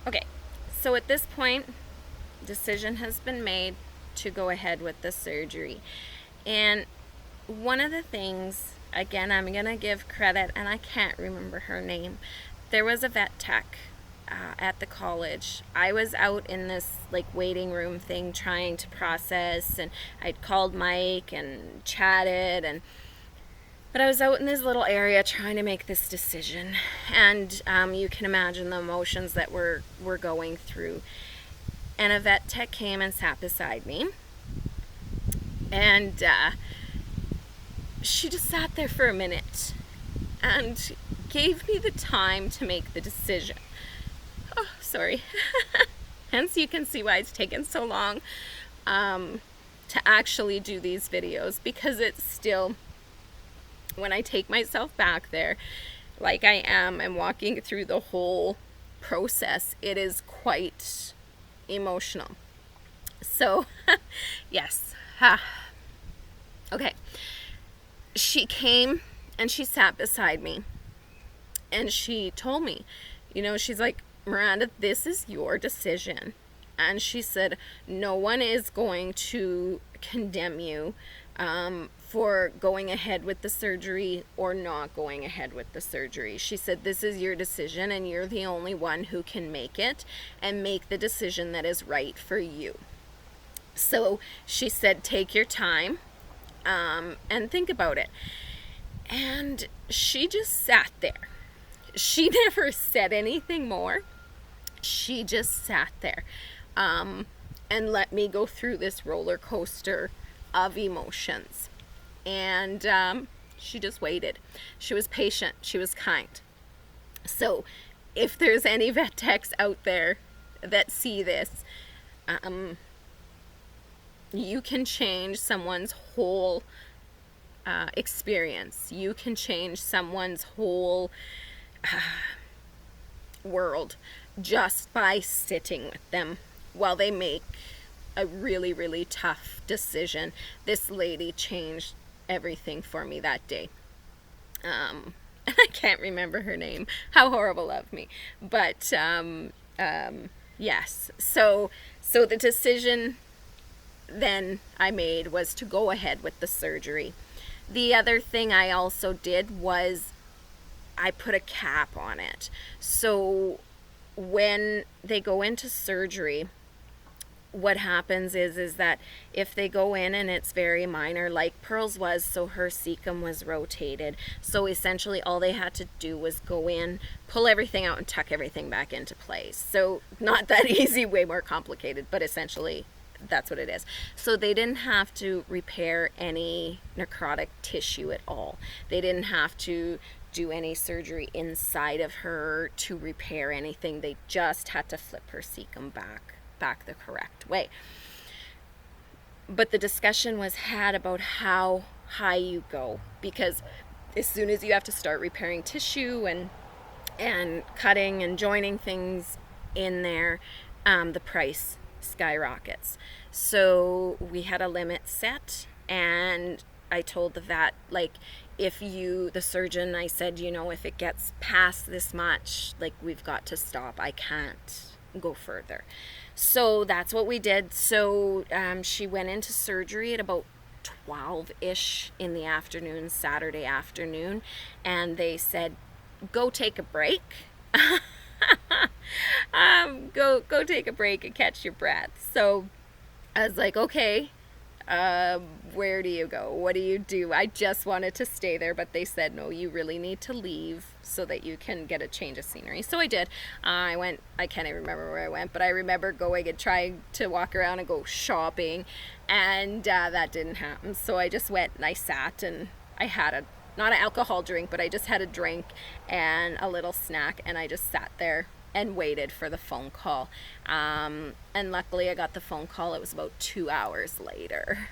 Okay, so at this point, decision has been made to go ahead with the surgery. And one of the things, again, I'm going to give credit, and I can't remember her name. There was a vet tech at the college. I was out in this like waiting room thing trying to process, and I'd called Mike and chatted, and but I was out in this little area trying to make this decision, and you can imagine the emotions that we're going through. And a vet tech came and sat beside me, and she just sat there for a minute and gave me the time to make the decision. Oh, sorry. Hence, you can see why it's taken so long to actually do these videos, because it's still, when I take myself back there, like I am, and walking through the whole process, it is quite emotional. So, yes. Okay. She came and she sat beside me, and she told me, she's like, Miranda, this is your decision. And she said, no one is going to condemn you for going ahead with the surgery or not going ahead with the surgery. She said, this is your decision, and you're the only one who can make it and make the decision that is right for you. So she said, take your time and think about it. And she just sat there. She never said anything more. She just sat there and let me go through this roller coaster of emotions. And she just waited. She was patient. She was kind. So if there's any vet techs out there that see this, you can change someone's whole experience. You can change someone's whole world just by sitting with them while they make a really, really tough decision. This lady changed everything for me that day. And I can't remember her name. How horrible of me. But yes. So the decision then I made was to go ahead with the surgery. The other thing I also did was I put a cap on it. So when they go into surgery, what happens is that if they go in and it's very minor, like Pearl's was, so her cecum was rotated. So essentially all they had to do was go in, pull everything out, and tuck everything back into place. So not that easy, way more complicated, but essentially that's what it is. So they didn't have to repair any necrotic tissue at all. They didn't have to do any surgery inside of her to repair anything. They just had to flip her cecum back the correct way. But the discussion was had about how high you go, because as soon as you have to start repairing tissue and cutting and joining things in there, the price skyrockets. So we had a limit set, and I told the vet, like, the surgeon, I said, if it gets past this much, like, we've got to stop. I can't go further. So that's what we did. So she went into surgery at about 12-ish in the afternoon, Saturday afternoon, and they said, go take a break. Go take a break and catch your breath. So I was like, okay, where do you go? What do you do? I just wanted to stay there, but they said, no, you really need to leave so that you can get a change of scenery. So I did. I can't even remember where I went, but I remember going and trying to walk around and go shopping, and that didn't happen. So I just went and I sat, and I had not an alcohol drink, but I just had a drink and a little snack, and I just sat there and waited for the phone call. And luckily I got the phone call. It was about 2 hours later.